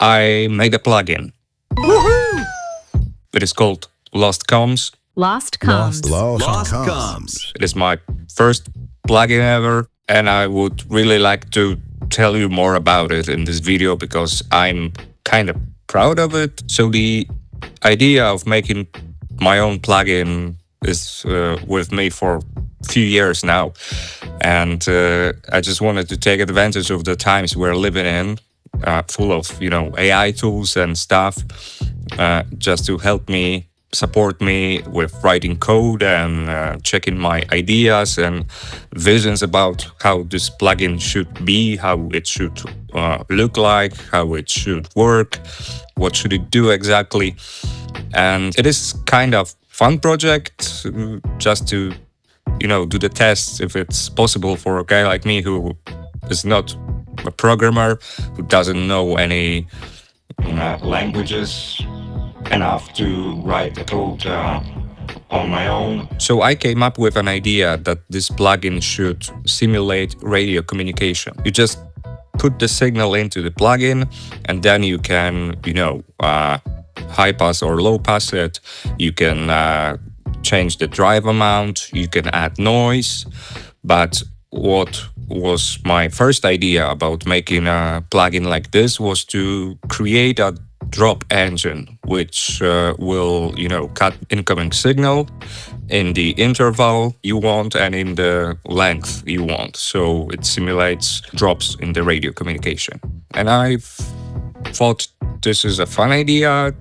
I made a plugin. Woohoo! It is called LostComzz. LostComzz. It is my first plugin ever, and I would really like to tell you more about it in this video because I'm kind of proud of it. So the idea of making my own plugin is with me for a few years now, and I just wanted to take advantage of the times we're living in, full of AI tools and stuff, just to help me, support me with writing code and checking my ideas and visions about how this plugin should be, how it should look like, how it should work, what should it do exactly. And it is kind of fun project just to do the tests if it's possible for a guy like me who is not a programmer, who doesn't know any languages enough to write the code on my own. So I came up with an idea that this plugin should simulate radio communication. You just put the signal into the plugin, and then you can, high pass or low pass it. You can change the drive amount, you can add noise. But what was my first idea about making a plugin like this was to create a drop engine, which will, cut incoming signal in the interval you want and in the length you want. So it simulates drops in the radio communication. And I thought this is a fun idea.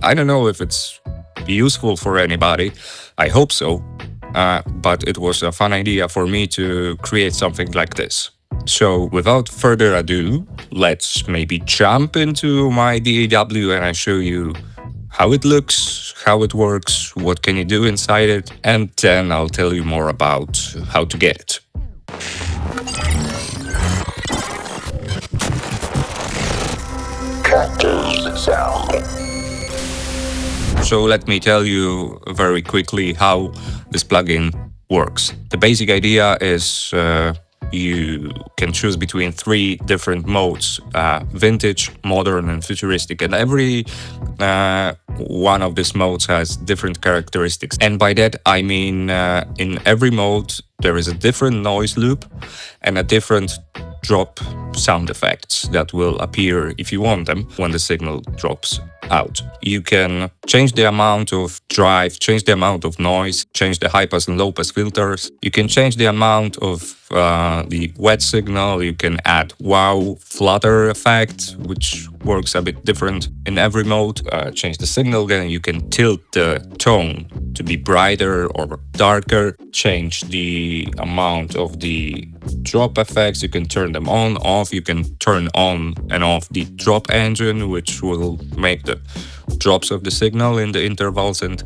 I don't know if it's useful for anybody. I hope so. But it was a fun idea for me to create something like this. So without further ado, let's maybe jump into my DAW and I show you how it looks, how it works, what can you do inside it, and then I'll tell you more about how to get it. Cactuzz sound. So let me tell you very quickly how this plugin works. The basic idea is you can choose between 3 different modes, vintage, modern and futuristic, and every one of these modes has different characteristics. And by that I mean in every mode there is a different noise loop and a different drop sound effects that will appear if you want them when the signal drops out. You can change the amount of drive, change the amount of noise, change the high pass and low pass filters. You can change the amount of the wet signal. You can add wow flutter effect, which works a bit different in every mode. Change the signal again. You can tilt the tone to be brighter or darker. Change the amount of the drop effects. You can turn them on, off. You can turn on and off the drop engine, which will make the drops of the signal in the intervals and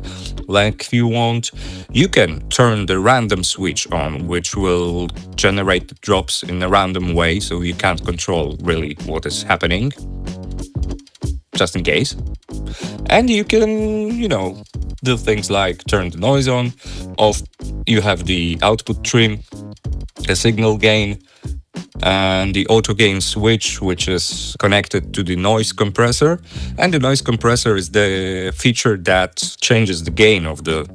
length you want. You can turn the random switch on, which will generate the drops in a random way, so you can't control really what is happening, just in case. And you can, do things like turn the noise on, off. You have the output trim, the signal gain, and the auto gain switch, which is connected to the noise compressor. And the noise compressor is the feature that changes the gain of the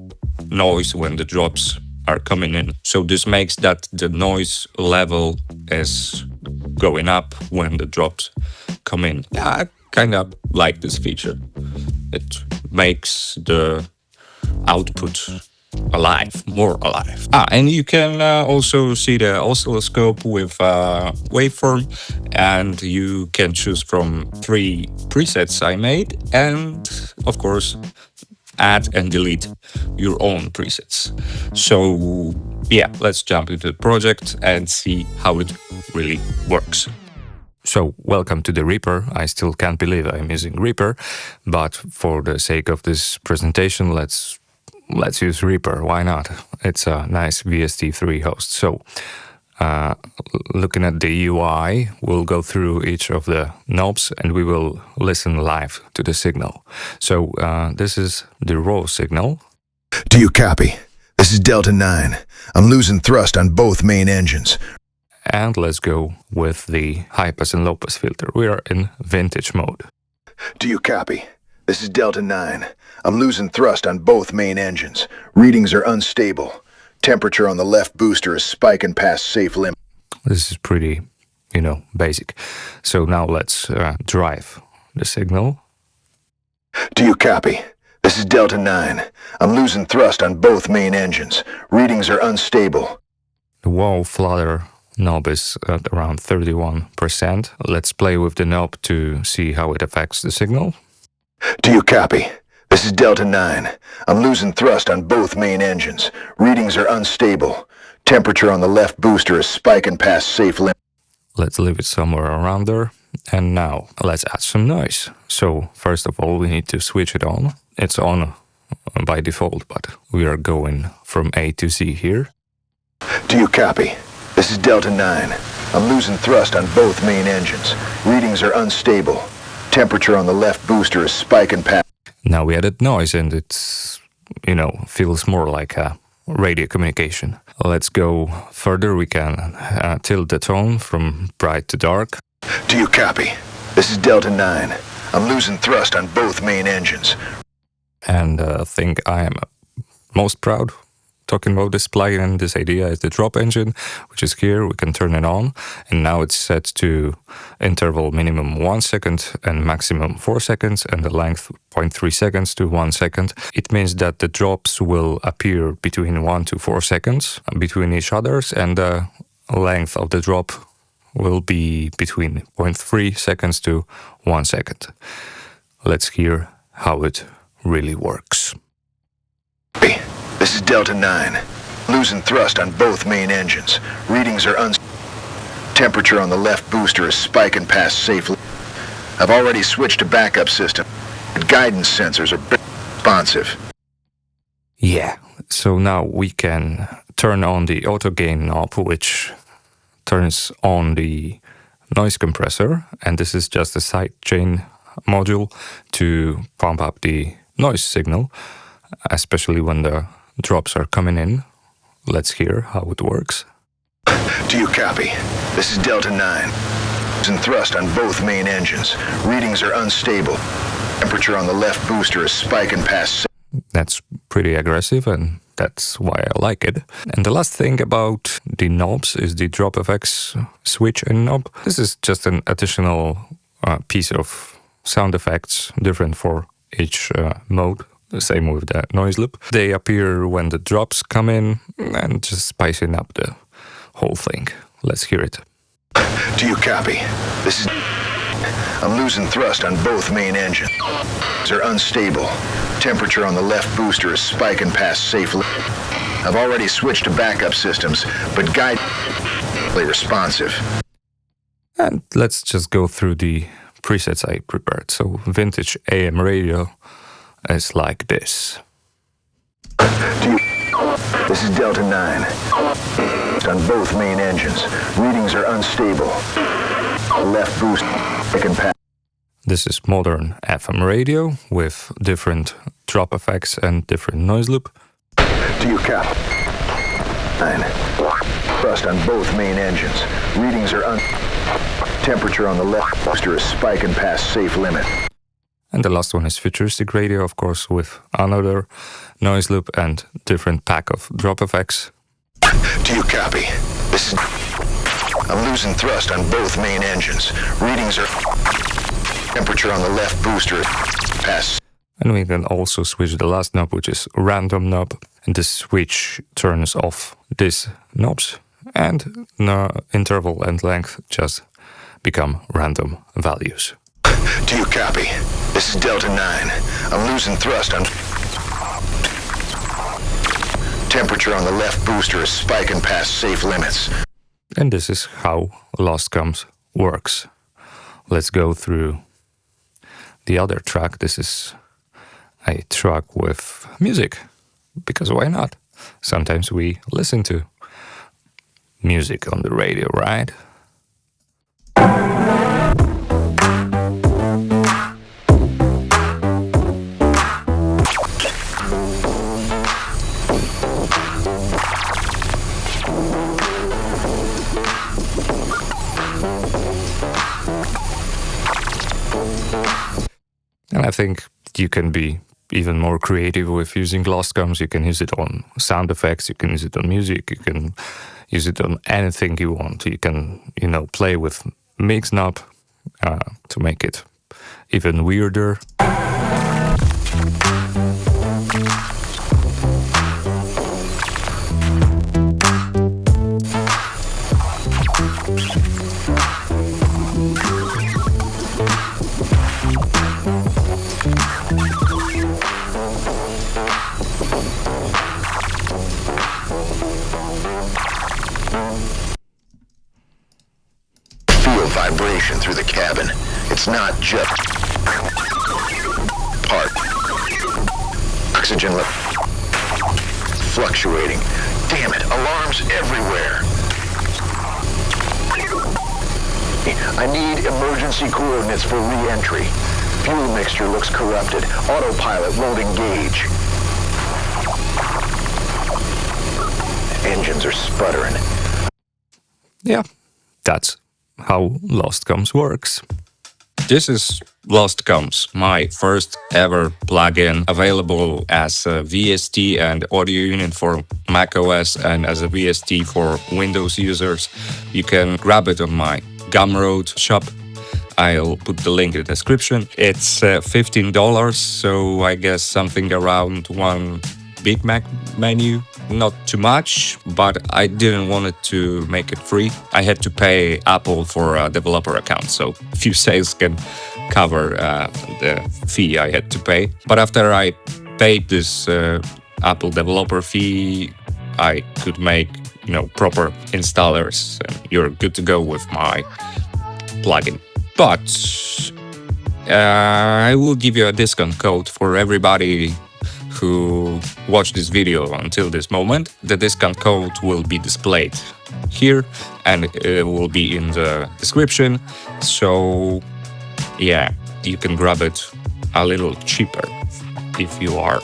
noise when the drops are coming in. So this makes that the noise level is going up when the drops come in. I kind of like this feature. It makes the output alive, more alive. And you can also see the oscilloscope with waveform, and you can choose from 3 presets I made, and of course add and delete your own presets. So yeah, let's jump into the project and see how it really works. So welcome to the Reaper. I still can't believe I'm using Reaper, but for the sake of this presentation, let's use Reaper. Why not? It's a nice VST3 host. So looking at the UI, we'll go through each of the knobs and we will listen live to the signal. So this is the raw signal. Do you copy? This is Delta 9. I'm losing thrust on both main engines. And let's go with the high pass and low pass filter. We are in vintage mode. Do you copy? This is Delta 9. I'm losing thrust on both main engines. Readings are unstable. Temperature on the left booster is spiking past safe limit. This is pretty, basic. So now let's drive the signal. Do you copy? This is Delta 9. I'm losing thrust on both main engines. Readings are unstable. The wall flutter knob is at around 31%. Let's play with the knob to see how it affects the signal. Do you copy? This is Delta 9. I'm losing thrust on both main engines. Readings are unstable. Temperature on the left booster is spiking past safe limit. Let's leave it somewhere around there. And now let's add some noise. So first of all, we need to switch it on. It's on by default, but we are going from A to Z here. Do you copy? This is Delta 9. I'm losing thrust on both main engines. Readings are unstable. Temperature on the left booster is spiking past. Now we added noise and it's, feels more like a radio communication. Let's go further. We can tilt the tone from bright to dark. Do you copy? This is Delta 9. I'm losing thrust on both main engines. And I think I am most proud talking about this plugin and this idea is the drop engine, which is here. We can turn it on, and now it's set to interval minimum 1 second and maximum 4 seconds, and the length 0.3 seconds to 1 second. It means that the drops will appear between 1 to 4 seconds between each others, and the length of the drop will be between 0.3 seconds to 1 second. Let's hear how it really works. This is Delta 9. Losing thrust on both main engines. Readings are Temperature on the left booster is spiking past safe. I've already switched to backup system. Guidance sensors are responsive. Yeah, so now we can turn on the auto gain knob, which turns on the noise compressor, and this is just a sidechain module to pump up the noise signal, especially when the drops are coming in. Let's hear how it works. Do you copy? This is Delta 9. And thrust on both main engines. Readings are unstable. Temperature on the left booster is spiking past. That's pretty aggressive, and that's why I like it. And the last thing about the knobs is the drop effects switch and knob. This is just an additional piece of sound effects, different for each mode. The same with the noise loop. They appear when the drops come in and just spicing up the whole thing. Let's hear it. Do you copy? This is... I'm losing thrust on both main engines. They're unstable. Temperature on the left booster is spiking past safe. I've already switched to backup systems, but responsive. And let's just go through the presets I prepared. So vintage AM radio is like this. This is Delta 9. On both main engines. Readings are unstable. Left boost and pass. This is modern FM radio with different drop effects and different noise loop. Do you copy? 9. Thrust on both main engines. Readings are Temperature on the left booster is spiking past safe limit. And the last one is Futuristic radio, of course, with another noise loop and different pack of drop effects. Do you copy? This is... I'm losing thrust on both main engines. Readings are... Temperature on the left booster pass. And we can also switch the last knob, which is random knob. And this switch turns off these knobs, and the interval and length just become random values. Do you copy? This is Delta 9. I'm losing thrust on... Temperature on the left booster is spiking past safe limits. And this is how LostComzz works. Let's go through the other track. This is a track with music, because why not? Sometimes we listen to music on the radio, right? And I think you can be even more creative with using LostComzz. You can use it on sound effects, you can use it on music, you can use it on anything you want. You can, play with mix knob to make it even weirder. Feel vibration through the cabin. It's not just part. Oxygen level fluctuating. Damn it, alarms everywhere. I need emergency coordinates for re-entry. Fuel mixture looks corrupted. Autopilot won't engage. Engines are sputtering. Yeah, that's how LostComzz works. This is LostComzz, my first ever plugin, available as a VST and audio unit for macOS and as a VST for Windows users. You can grab it on my Gumroad shop. I'll put the link in the description. It's $15, so I guess something around one Big Mac menu. Not too much, but I didn't want it to make it free. I had to pay Apple for a developer account, so few sales can cover the fee I had to pay. But after I paid this Apple developer fee, I could make proper installers, and you're good to go with my plugin. But I will give you a discount code for everybody who watched this video until this moment. The discount code will be displayed here and it will be in the description. So yeah, you can grab it a little cheaper if you are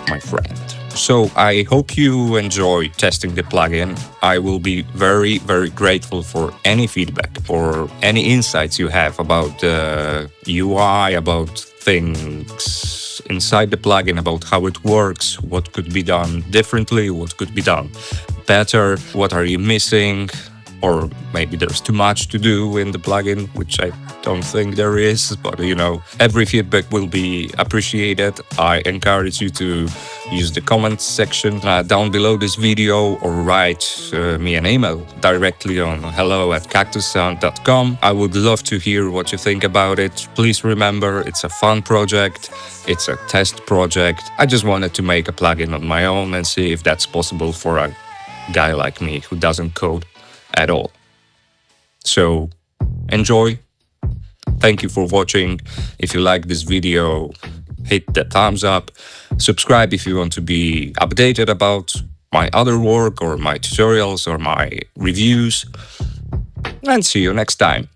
my friend. So I hope you enjoy testing the plugin. I will be very, very grateful for any feedback or any insights you have about the UI, about things inside the plugin, about how it works, what could be done differently, what could be done better, what are you missing, or maybe there's too much to do in the plugin, which I don't think there is, but every feedback will be appreciated. I encourage you to use the comments section down below this video or write me an email directly on hello@cactuzz.com. I would love to hear what you think about it. Please remember, it's a fun project. It's a test project. I just wanted to make a plugin on my own and see if that's possible for a guy like me who doesn't code at all. So enjoy. Thank you for watching. If you like this video, hit the thumbs up. Subscribe if you want to be updated about my other work or my tutorials or my reviews. And see you next time.